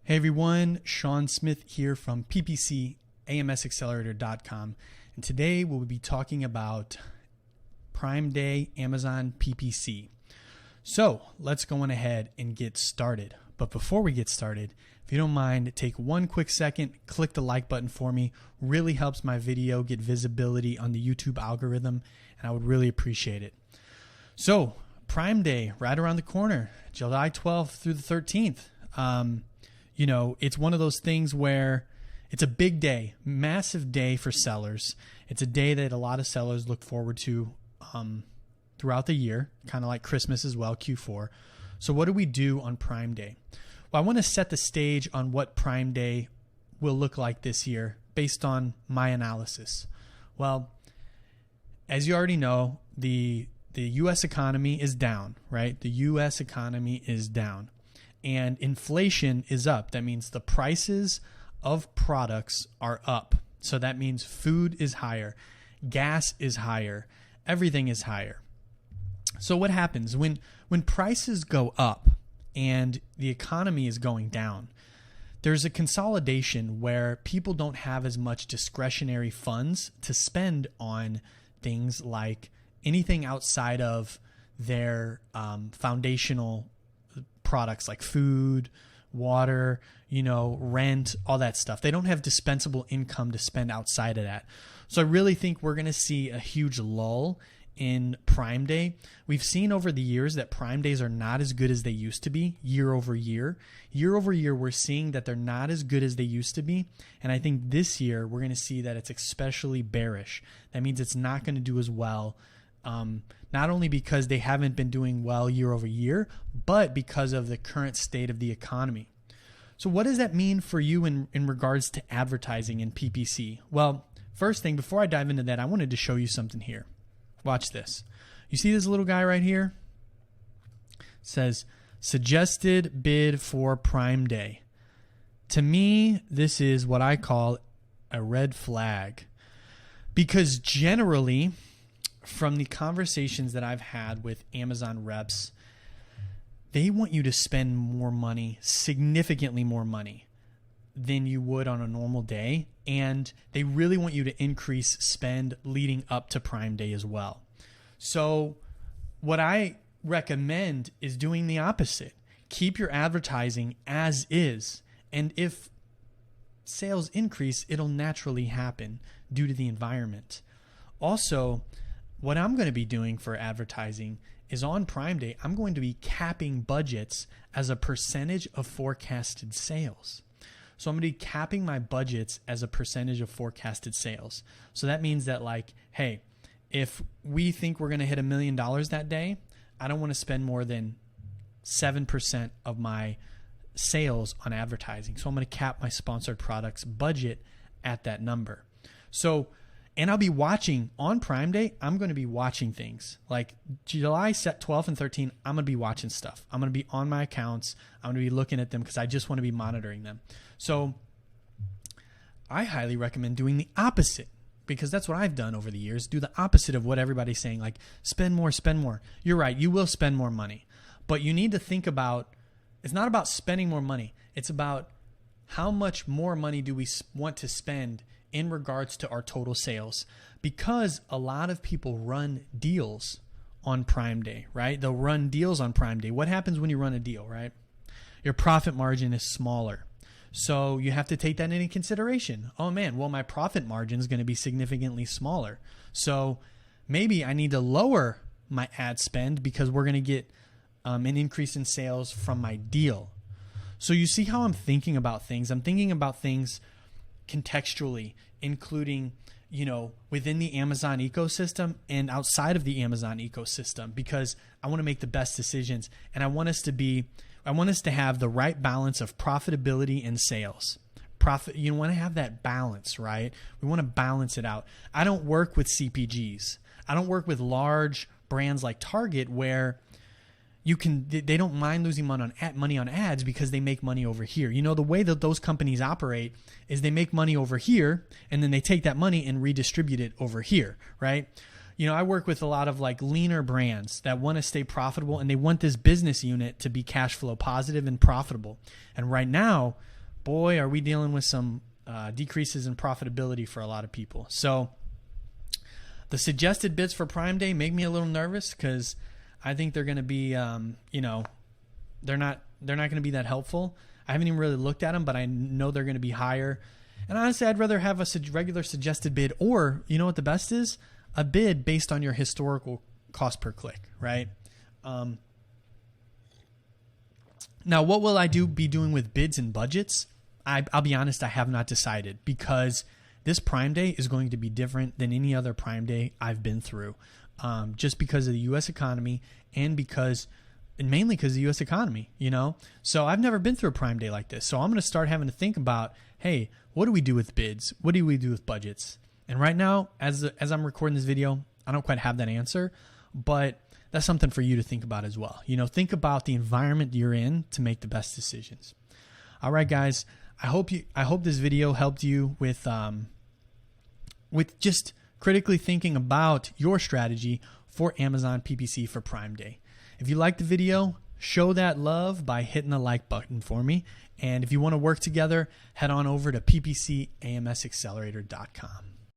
Hey everyone, Sean Smith here from PPC, AMSaccelerator.com, and today we'll be talking about Prime Day Amazon PPC. So let's go on ahead and get started. But before we get started, if you don't mind, take one quick second, click the like button for me. Really helps my video get visibility on the YouTube algorithm, and I would really appreciate it. So Prime Day, right around the corner, July 12th through the 13th. It's one of those things where it's a big day, massive day for sellers. It's a day that a lot of sellers look forward to throughout the year, kind of like Christmas as well, Q4. So what do we do on Prime Day? Well, I want to set the stage on what Prime Day will look like this year based on my analysis. Well, as you already know, the U.S. economy is down, right? The U.S. economy is down. And inflation is up. That means the prices of products are up. So that means food is higher, gas is higher, everything is higher. So what happens when prices go up and the economy is going down? There's a consolidation where people don't have as much discretionary funds to spend on things like anything outside of their foundational products like food, water, rent, all that stuff. They don't have dispensable income to spend outside of that. So I really think we're going to see a huge lull in Prime Day. We've seen over the years that Prime Days are not as good as they used to be year over year. Year over year, we're seeing that they're not as good as they used to be. And I think this year we're going to see that it's especially bearish. That means it's not going to do as well. Not only because they haven't been doing well year over year, but because of the current state of the economy. So what does that mean for you in regards to advertising in PPC? Well, first thing, before I dive into that, I wanted to show you something here. Watch this. You see this little guy right here? It says, suggested bid for Prime Day. To me, this is what I call a red flag. Because generally, from the conversations that I've had with Amazon reps, they want you to spend more money, significantly more money than you would on a normal day. And they really want you to increase spend leading up to Prime Day as well. So what I recommend is doing the opposite. Keep your advertising as is. And if sales increase, it'll naturally happen due to the environment. Also, what I'm going to be doing for advertising is on Prime Day, I'm going to be capping budgets as a percentage of forecasted sales. So I'm going to be capping my budgets as a percentage of forecasted sales. So that means that hey, if we think we're going to hit $1 million that day, I don't want to spend more than 7% of my sales on advertising. So I'm going to cap my sponsored products budget at that number. And I'll be watching on Prime Day. I'm going to be watching things like July 12th and 13th. I'm going to be watching stuff. I'm going to be on my accounts. I'm going to be looking at them because I just want to be monitoring them. So I highly recommend doing the opposite, because that's what I've done over the years. Do the opposite of what everybody's saying, like spend more, spend more. You're right. You will spend more money, but you need to think about, it's not about spending more money. It's about how much more money do we want to spend in regards to our total sales, because a lot of people run deals on Prime Day, right? They'll run deals on Prime Day. What happens when you run a deal, right? Your profit margin is smaller. So you have to take that into consideration. Oh man, well, my profit margin is going to be significantly smaller. So maybe I need to lower my ad spend because we're going to get an increase in sales from my deal. So you see how I'm thinking about things. I'm thinking about things contextually, including, within the Amazon ecosystem and outside of the Amazon ecosystem, because I want to make the best decisions, and I want us to have the right balance of profitability and sales. You want to have that balance, right? We want to balance it out. I don't work with CPGs. I don't work with large brands like Target where they don't mind losing money on ads because they make money over here. The way that those companies operate is they make money over here and then they take that money and redistribute it over here, right? I work with a lot of like leaner brands that want to stay profitable, and they want this business unit to be cash flow positive and profitable. And right now, boy, are we dealing with some decreases in profitability for a lot of people. So the suggested bids for Prime Day make me a little nervous, because I think they're going to be, they're not going to be that helpful. I haven't even really looked at them, but I know they're going to be higher. And honestly, I'd rather have a regular suggested bid, or you know what the best is? A bid based on your historical cost per click, right? Now, what will I be doing with bids and budgets? I'll be honest, I have not decided, because this Prime Day is going to be different than any other Prime Day I've been through, just because of the U.S. economy, and mainly because of the U.S. economy, So I've never been through a Prime Day like this. So I'm going to start having to think about, hey, what do we do with bids? What do we do with budgets? And right now, as I'm recording this video, I don't quite have that answer, but that's something for you to think about as well. Think about the environment you're in to make the best decisions. All right, guys. I hope this video helped you with just critically thinking about your strategy for Amazon PPC for Prime Day. If you liked the video, show that love by hitting the like button for me. And if you want to work together, head on over to ppcamsaccelerator.com.